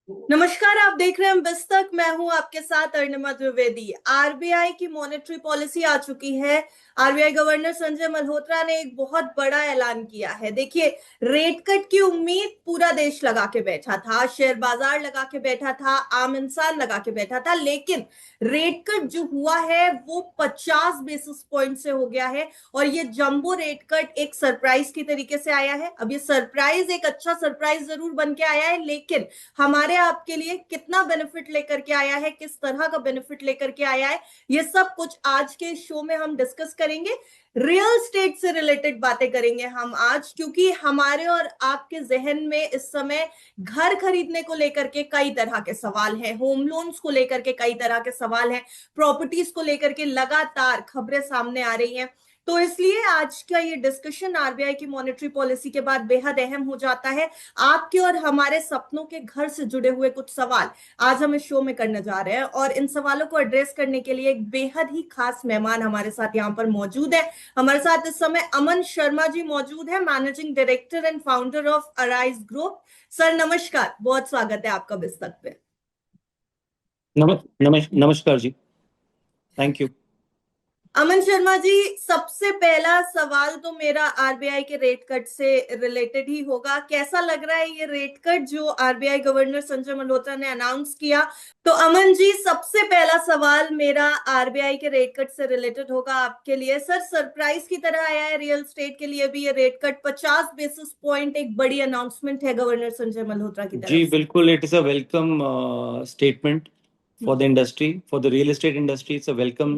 नमस्कार, आप देख रहे हैं बिस्तक। मैं हूं आपके साथ अर्णिमा द्विवेदी। आरबीआई की मॉनेटरी पॉलिसी आ चुकी है। आरबीआई गवर्नर संजय मल्होत्रा ने एक बहुत बड़ा ऐलान किया है। देखिए, रेट कट की उम्मीद पूरा देश लगा के बैठा था, शेयर बाजार लगा के बैठा था, आम इंसान लगा के बैठा था, लेकिन रेट कट जो हुआ है वो 50 बेसिस पॉइंट से हो गया है। और ये जंबो रेट कट एक सरप्राइज की तरीके से आया है। अब ये सरप्राइज एक अच्छा सरप्राइज जरूर बन के आया है, लेकिन हमारे आपके लिए कितना बेनिफिट लेकर के आया है, किस तरह का बेनिफिट लेकर के आया है, ये सब कुछ आज के शो में हम डिस्कस करेंगे। रियल स्टेट से रिलेटेड बातें करेंगे हम आज, क्योंकि हमारे और आपके जहन में इस समय घर खरीदने को लेकर के कई तरह के सवाल हैं, होम लोन्स को लेकर के कई तरह के सवाल हैं, प्रॉपर्टीज को लेकर के लगातार खबरें सामने आ रही हैं। तो इसलिए आज का ये डिस्कशन आरबीआई की मॉनेटरी पॉलिसी के बाद बेहद अहम हो जाता है। आपके और हमारे सपनों के घर से जुड़े हुए कुछ सवाल आज हम इस शो में करने जा रहे हैं, और इन सवालों को एड्रेस करने के लिए एक बेहद ही खास मेहमान हमारे साथ यहाँ पर मौजूद है। हमारे साथ इस समय अमन शर्मा जी मौजूद है, managing director and founder of Arise group. Sir नमस्कार, बहुत स्वागत है आपका बिस्तक पे। नमस्कार जी। Thank you. अमन शर्मा जी, सबसे पहला सवाल तो मेरा आरबीआई के रेट कट से रिलेटेड ही होगा। कैसा लग रहा है ये रेट कट जो आरबीआई गवर्नर संजय मल्होत्रा ने अनाउंस किया? तो अमन जी, सबसे पहला सवाल मेरा आरबीआई के रेट कट से रिलेटेड होगा आपके लिए। सर, सरप्राइज की तरह आया है रियल स्टेट के लिए भी ये रेट कट। 50 बेसिस पॉइंट एक बड़ी अनाउंसमेंट है गवर्नर संजय मल्होत्रा की तरफ जी से। बिल्कुल, it is a welcome statement for the industry, for the real estate industry. It's a welcome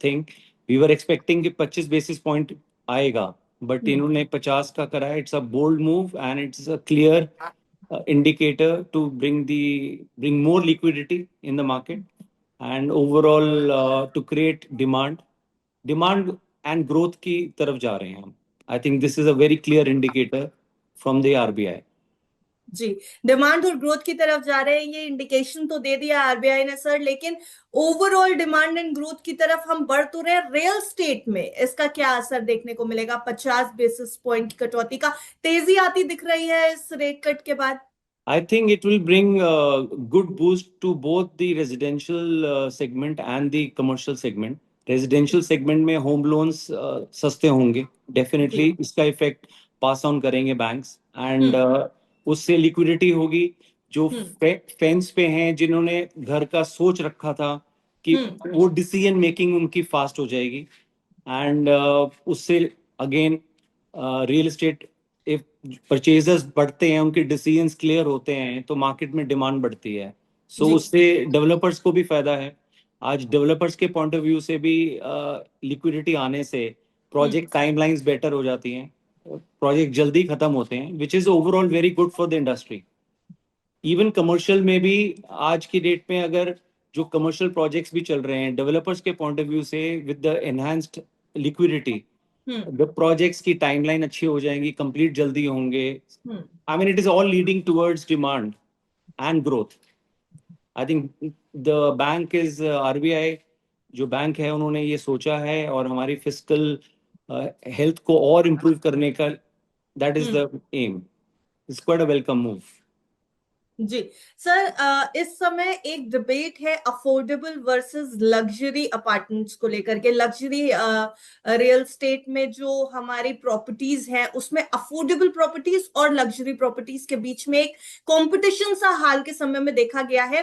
thing. We were expecting कि 25 बेसिस पॉइंट आएगा, बट हम्म। इन्होंने 50 का करा है। It's a bold move and it's a clear indicator to bring more liquidity in the market and overall to create demand and growth की तरफ जा रहे हैं हम। I think this is a very clear indicator from the RBI। जी, demand और growth की तरफ जा रहे हैं, ये इंडिकेशन तो दे दिया आरबीआई ने सर, लेकिन ओवरऑल डिमांड एंड ग्रोथ की तरफ हम बढ़ तो रहे हैं। रियल स्टेट में इसका क्या असर देखने को मिलेगा? 50 बेसिस पॉइंट की कटौती का तेजी आती दिख रही है इस रेट कट के बाद। I think it will bring a good boost to both the residential segment and the commercial segment। Residential segment में होम लोन्स सस्ते होंगे, जी। डेफिनेटली इसका इफेक्ट पास ऑन करेंगे बैंक्स एंड हम्म। उससे लिक्विडिटी होगी। जो हम्म। फेंस पे हैं, जिन्होंने घर का सोच रखा था कि हम्म। वो डिसीजन मेकिंग उनकी फास्ट हो जाएगी एंड उससे again real estate, if purchasers बढ़ते हैं, उनके डिसीजंस क्लियर होते हैं, तो मार्केट में डिमांड बढ़ती है। सो जी। उससे डेवलपर्स को भी फायदा है। आज डेवलपर्स के पॉइंट ऑफ व्यू से भी लिक्विडिटी आने से हम्म। प्रोजेक्ट टाइमलाइंस बेटर हो जाती हैं, प्रोजेक्ट जल्दी खत्म होते हैं, which is overall very good for the industry. Even commercial में भी आज की डेट में अगर जो कमर्शियल प्रोजेक्ट्स भी चल रहे हैं डेवलपर्स के पॉइंट ऑफ व्यू से, with the enhanced liquidity, hmm. The projects की टाइमलाइन अच्छी हो जाएंगी, कंप्लीट जल्दी होंगे। Hmm. I mean it is all leading towards demand and growth. I think the bank is RBI, जो बैंक है उन्होंने ये सोचा है और हमारी फिस्कल हेल्थ को और इम्प्रूव करने का, that is hmm. The aim. It's quite a welcome move. जी। सर, इस समय एक डिबेट है अफोर्डेबल वर्सेस लग्जरी अपार्टमेंट्स को लेकर के। लग्जरी रियल स्टेट में जो हमारी प्रॉपर्टीज हैं उसमें अफोर्डेबल प्रॉपर्टीज और लग्जरी प्रॉपर्टीज के बीच में एक कंपटीशन सा हाल के समय में देखा गया है।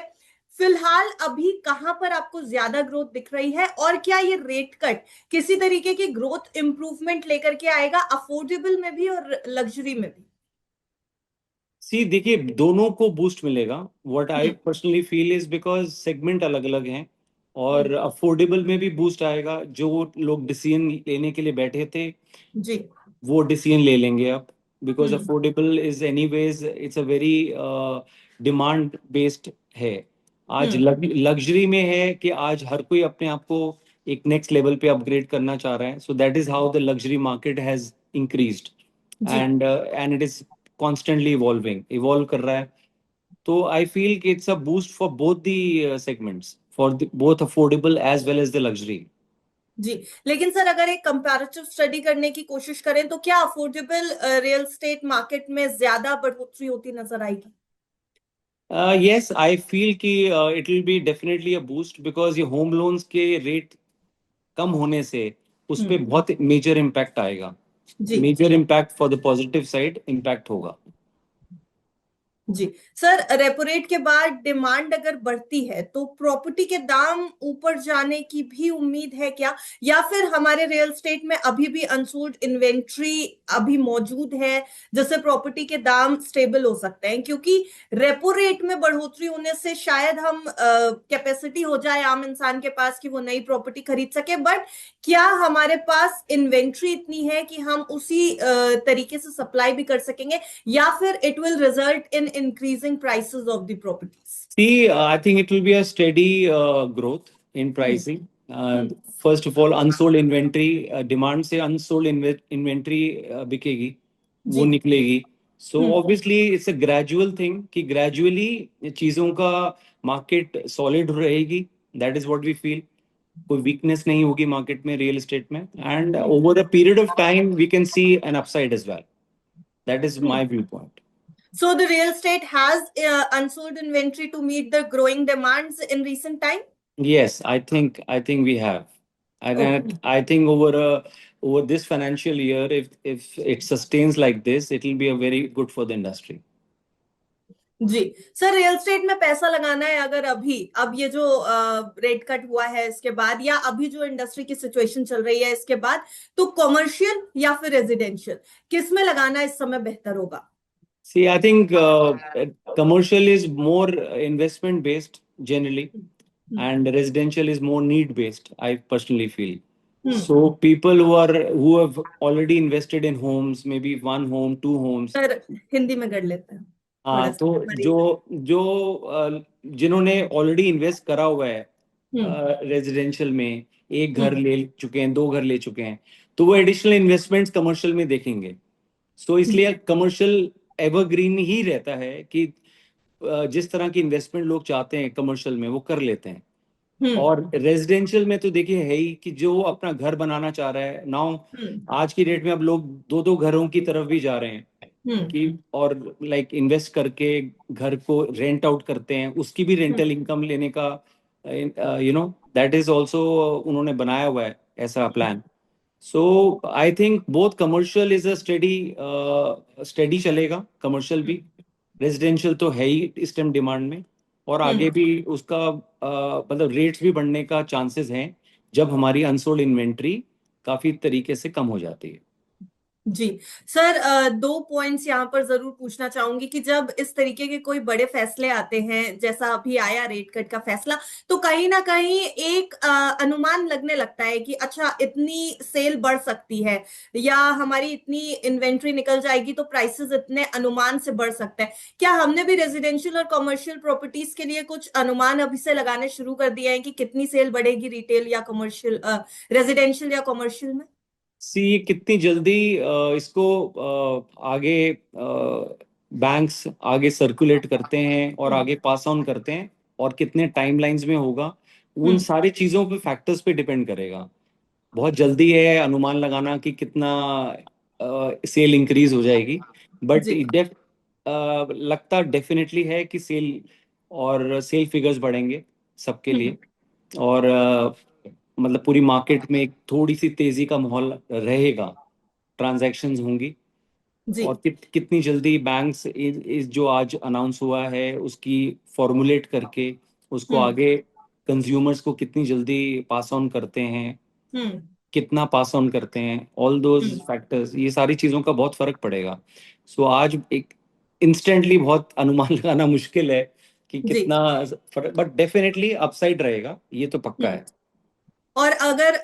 फिलहाल अभी कहां पर आपको ज्यादा ग्रोथ दिख रही है, और क्या ये रेट कट किसी तरीके की ग्रोथ इंप्रूवमेंट लेकर के आएगा अफोर्डेबल में भी और लग्जरी में भी? सी देखिए, दोनों को बूस्ट मिलेगा। What I hmm. Personally feel is because segment अलग अलग हैं, हम्म। और अफोर्डेबल में भी बूस्ट आएगा। जो लोग डिसीजन लेने के लिए बैठे थे जी। वो डिसीजन ले लेंगे अब, because hmm. Affordable is anyways it's a very demand based है। आज हम्म। लग्जरी में है कि आज हर कोई अपने आप को एक नेक्स्ट लेवल पे अपग्रेड करना चाह रहा है। So that is how the luxury market has increased जी। And it is constantly evolve कर रहा है। तो आई फील कि it's a boost for both the segments, for both affordable as well as the luxury. जी, लेकिन sir अगर एक कंपैरेटिव स्टडी करने की कोशिश करें तो क्या अफोर्डेबल रियल स्टेट मार्केट में ज्यादा बढ़ोतरी होती नजर आएगी? Yes, I feel कि it will be definitely a boost because ये होम लोन्स के रेट कम होने से उस पे हम्म। बहुत मेजर इम्पैक्ट आएगा। जी। Major impact for the positive side impact होगा। जी सर, रेपो रेट के बाद डिमांड अगर बढ़ती है तो प्रॉपर्टी के दाम ऊपर जाने की भी उम्मीद है क्या, या फिर हमारे रियल स्टेट में अभी भी अनसोल्ड इन्वेंट्री अभी मौजूद है जिससे प्रॉपर्टी के दाम स्टेबल हो सकते हैं? क्योंकि रेपो रेट में बढ़ोतरी होने से शायद हम कैपेसिटी हो जाए आम इंसान के पास कि वो नई प्रॉपर्टी खरीद सके, बट क्या हमारे पास इन्वेंट्री इतनी है कि हम उसी तरीके से सप्लाई भी कर सकेंगे, या फिर it will result in increasing prices of the properties? See, I think it will be a steady growth in hmm. pricing. Hmm. First of all, unsold inventory demand से unsold inventory बिकेगी, वो जी। निकलेगी. So hmm. obviously it's a gradual thing कि gradually चीजों का market solid रहेगी. That is what we feel. कोई weakness नहीं होगी market में real estate में, and over a period of time we can see an upside as well. That is hmm. my viewpoint. So the real estate has unsold inventory to meet the growing demands in recent time? Yes, I think we have. And Okay. I think over this financial year, if it sustains like this, it will be a very good for the industry. जी sir, real estate में पैसा लगाना है अगर अभी, अब ये जो रेट कट हुआ है इसके बाद, या अभी जो इंडस्ट्री की सिचुएशन चल रही है इसके बाद, तो कॉमर्शियल या फिर रेजिडेंशियल, किस में लगाना इस समय बेहतर होगा? See, I think commercial is more investment based generally, hmm. and residential is more need based. I personally feel. Hmm. So people who have already invested in homes, maybe one home, two homes. Sir, Hindi में कर लेते हैं थोड़ा हाँ, सा तो हमारी। जो जो जिन्होंने ऑलरेडी इन्वेस्ट करा हुआ है हम्म। रेजिडेंशियल में, एक घर हम्म। ले चुके हैं, दो घर ले चुके हैं, तो वो एडिशनल इन्वेस्टमेंट्स कमर्शियल में देखेंगे. सो इसलिए कमर्शियल एवरग्रीन ही रहता है कि जिस तरह की इन्वेस्टमेंट लोग चाहते हैं कमर्शियल में वो कर लेते हैं. हम्म। और रेजिडेंशियल में तो देखिए है ही कि जो अपना घर बनाना चाह रहा है नाउ, हम्म। आज की डेट में अब लोग दो दो घरों की तरफ भी जा रहे हैं हम्म। कि, और लाइक इन्वेस्ट करके घर को रेंट आउट करते हैं, उसकी भी हम्म। रेंटल इनकम लेने का दैट इज ऑल्सो उन्होंने बनाया हुआ है ऐसा plan. So I think both commercial is a study study चलेगा, कमर्शियल भी. रेजिडेंशियल तो है ही इस टाइम डिमांड में, और आगे हम्म। भी उसका मतलब रेट्स भी बढ़ने का चांसेस हैं जब हमारी अनसोल्ड इन्वेंट्री काफी तरीके से कम हो जाती है. जी सर, दो पॉइंट्स यहाँ पर जरूर पूछना चाहूंगी कि जब इस तरीके के कोई बड़े फैसले आते हैं, जैसा अभी आया रेट कट का फैसला, तो कहीं ना कहीं एक अनुमान लगने लगता है कि अच्छा इतनी सेल बढ़ सकती है, या हमारी इतनी इन्वेंट्री निकल जाएगी तो प्राइसेस इतने अनुमान से बढ़ सकते हैं। क्या हमने भी रेजिडेंशियल और कमर्शियल प्रॉपर्टीज के लिए कुछ अनुमान अभी से लगाने शुरू कर दिए हैं कि कितनी सेल बढ़ेगी रिटेल या कमर्शियल, रेजिडेंशियल या कमर्शियल में? सी कितनी जल्दी इसको आगे बैंक्स आगे सर्कुलेट करते हैं और हम्म। आगे पास ऑन करते हैं, और कितने टाइमलाइंस में होगा, उन हम्म। सारी चीजों पे फैक्टर्स पे डिपेंड करेगा. बहुत जल्दी है अनुमान लगाना कि कितना सेल इंक्रीज हो जाएगी, बट जी। लगता डेफिनेटली है कि सेल फिगर्स बढ़ेंगे सबके हम्म। लिए. और मतलब पूरी मार्केट में एक थोड़ी सी तेजी का माहौल रहेगा, ट्रांजैक्शंस होंगी. जी। और कितनी जल्दी बैंक्स इस जो आज अनाउंस हुआ है उसकी फॉर्मुलेट करके उसको हम्म। आगे कंज्यूमर्स को कितनी जल्दी पास ऑन करते हैं, हम्म। कितना पास ऑन करते हैं, ऑल दोज हम्म। फैक्टर्स, ये सारी चीज़ों का बहुत फर्क पड़ेगा. सो आज एक इंस्टेंटली बहुत अनुमान लगाना मुश्किल है कि जी। कितना फर्क, बट डेफिनेटली अपसाइड रहेगा, ये तो पक्का हम्म। है. और अगर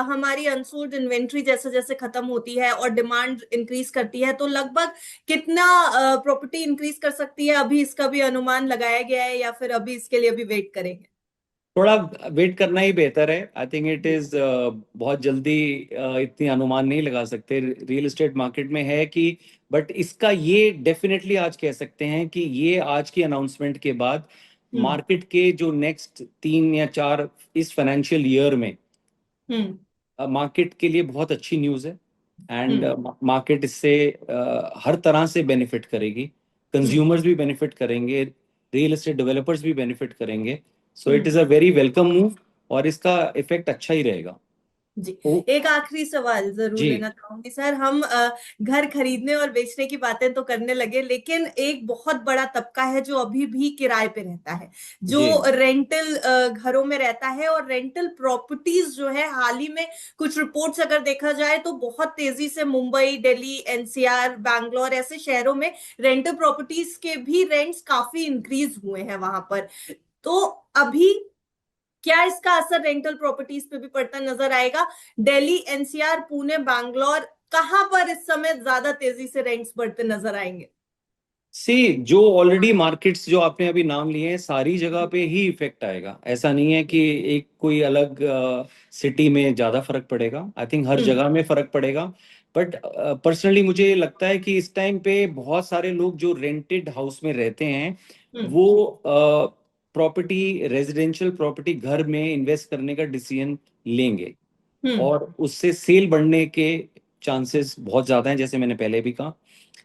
हमारी अनसोल्ड इन्वेंट्री जैसे जैसे खत्म होती है और डिमांड इंक्रीज करती है, तो लगभग कितना प्रॉपर्टी इंक्रीज कर सकती है? अभी इसका भी अनुमान लगाया गया है, या फिर अभी इसके लिए भी वेट करेंगे? थोड़ा वेट करना ही बेहतर है. आई थिंक इट जी। इज बहुत जल्दी इतनी अनुमान नहीं लगा सकते रियल एस्टेट मार्केट में है कि, बट इसका ये डेफिनेटली आज कह सकते हैं कि ये आज की अनाउंसमेंट के बाद हम्म। मार्केट के जो नेक्स्ट 3 या 4 इस फाइनेंशियल ईयर में हम्म। मार्केट के लिए बहुत अच्छी न्यूज़ है. And hmm. मार्केट इससे हर तरह से बेनिफिट करेगी, हम्म। कंज्यूमर्स भी बेनिफिट करेंगे, रियल एस्टेट डेवलपर्स भी बेनिफिट करेंगे. So it hmm. Is a very welcome move, और इसका इफेक्ट अच्छा ही रहेगा. जी। ओ, एक आखिरी सवाल जरूर जी लेना चाहूंगी सर। हम घर खरीदने और बेचने की बातें तो करने लगे, लेकिन एक बहुत बड़ा तबका है जो अभी भी किराए पे रहता है, जो जी रेंटल घरों में रहता है। और रेंटल प्रॉपर्टीज जो है, हाल ही में कुछ रिपोर्ट्स अगर देखा जाए तो बहुत तेजी से मुंबई, दिल्ली, एनसीआर, बैंगलोर ऐसे शहरों में रेंटल प्रॉपर्टीज के भी रेंट्स काफी इंक्रीज हुए हैं वहां पर। तो अभी क्या इसका असर रेंटल प्रॉपर्टीज पे भी पड़ता नजर आएगा? दिल्ली, एनसीआर, पुणे, बैंगलोर, कहां पर इस समय ज्यादा तेजी से रेंट्स बढ़ते नजर आएंगे? सी, जो ऑलरेडी मार्केट्स जो आपने अभी नाम लिए हैं, सारी जगह पे ही इफेक्ट आएगा. ऐसा नहीं है कि एक कोई अलग सिटी में ज्यादा फर्क पड़ेगा. आई थिंक हर हम्म। जगह में फर्क पड़ेगा. बट पर्सनली मुझे लगता है कि इस टाइम पे बहुत सारे लोग जो रेंटेड हाउस में रहते हैं, हम्म। वो प्रॉपर्टी, रेजिडेंशियल प्रॉपर्टी, घर में इन्वेस्ट करने का डिसीजन लेंगे. हम्म। और उससे सेल बढ़ने के चांसेस बहुत ज्यादा हैं, जैसे मैंने पहले भी कहा.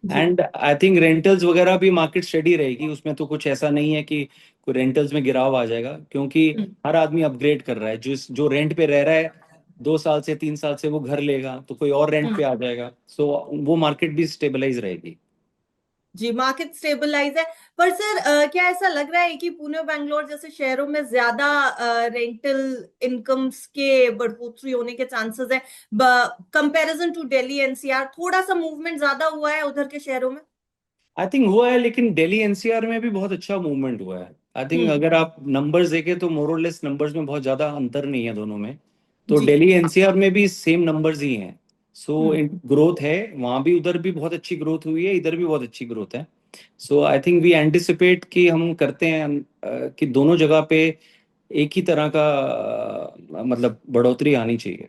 जी। एंड आई थिंक रेंटल्स वगैरह भी मार्केट स्टडी रहेगी, उसमें तो कुछ ऐसा नहीं है कि कोई रेंटल्स में गिराव आ जाएगा, क्योंकि हम्म। हर आदमी अपग्रेड कर रहा है. जो रेंट पे रह रहा है 2 साल से 3 साल से, वो घर लेगा तो कोई और रेंट पे हम्म। आ जाएगा. सो वो मार्केट भी स्टेबलाइज रहेगी. जी, मार्केट स्टेबलाइज है। पर सर, क्या ऐसा लग रहा है कि पुणे और बैंगलोर जैसे शहरों में ज्यादा रेंटल इनकम्स के बढ़ोतरी होने के चांसेस है कंपैरिजन टू दिल्ली, एनसीआर? थोड़ा सा मूवमेंट ज्यादा हुआ है उधर के शहरों में? आई थिंक हुआ है, लेकिन दिल्ली एनसीआर में भी बहुत अच्छा मूवमेंट हुआ है. आई थिंक हम्म। अगर आप नंबर्स देखें तो मोरलेस नंबर्स में बहुत ज्यादा अंतर नहीं है दोनों में. तो जी। दिल्ली एनसीआर में भी सेम नंबर्स ही हैं. सो हम्म। ग्रोथ है वहां भी, उधर भी बहुत अच्छी ग्रोथ हुई है, इधर भी बहुत अच्छी ग्रोथ है. सो आई थिंक वी एंटिसिपेट कि हम करते हैं कि दोनों जगह पे एक ही तरह का मतलब बढ़ोतरी आनी चाहिए.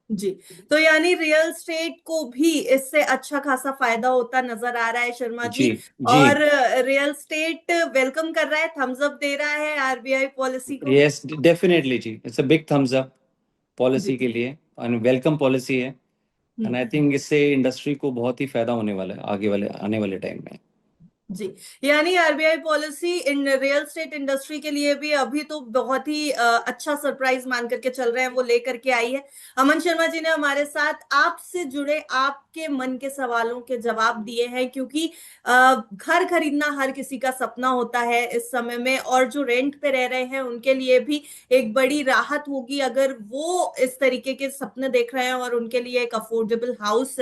जी। तो यानी रियल स्टेट को भी इससे अच्छा खासा फायदा होता नजर आ रहा है शर्मा जी जी। जी. और रियल स्टेट वेलकम कर रहा है, थम्स अप दे रहा है आरबीआई पॉलिसी को? यस, डेफिनेटली जी, it's a big thumbs up जी। पॉलिसी के लिए, एंड वेलकम पॉलिसी है. And hmm. आई थिंक इससे इंडस्ट्री को बहुत ही फायदा होने वाला है आगे वाले आने वाले टाइम में. जी। यानी RBI policy in real estate industry के लिए भी अभी तो बहुत ही अच्छा सरप्राइज मान करके चल रहे हैं, वो लेकर के आई है। अमन शर्मा जी ने हमारे साथ आपसे जुड़े आपके मन के सवालों के जवाब दिए हैं, क्योंकि घर खरीदना हर किसी का सपना होता है इस समय में, और जो रेंट पे रह रहे हैं उनके लिए भी एक बड़ी राहत होगी अगर वो इस तरीके के सपने देख रहे हैं और उनके लिए एक अफोर्डेबल हाउस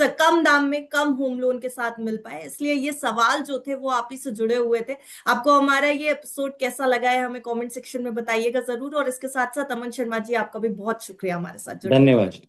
कम दाम में, कम होम लोन के साथ मिल पाए। इसलिए ये सवाल जो थे वो आप ही से जुड़े हुए थे। आपको हमारा ये एपिसोड कैसा लगा है हमें कमेंट सेक्शन में बताइएगा जरूर। और इसके साथ साथ अमन शर्मा जी, आपका भी बहुत शुक्रिया हमारे साथ जुड़ने के लिए। धन्यवाद.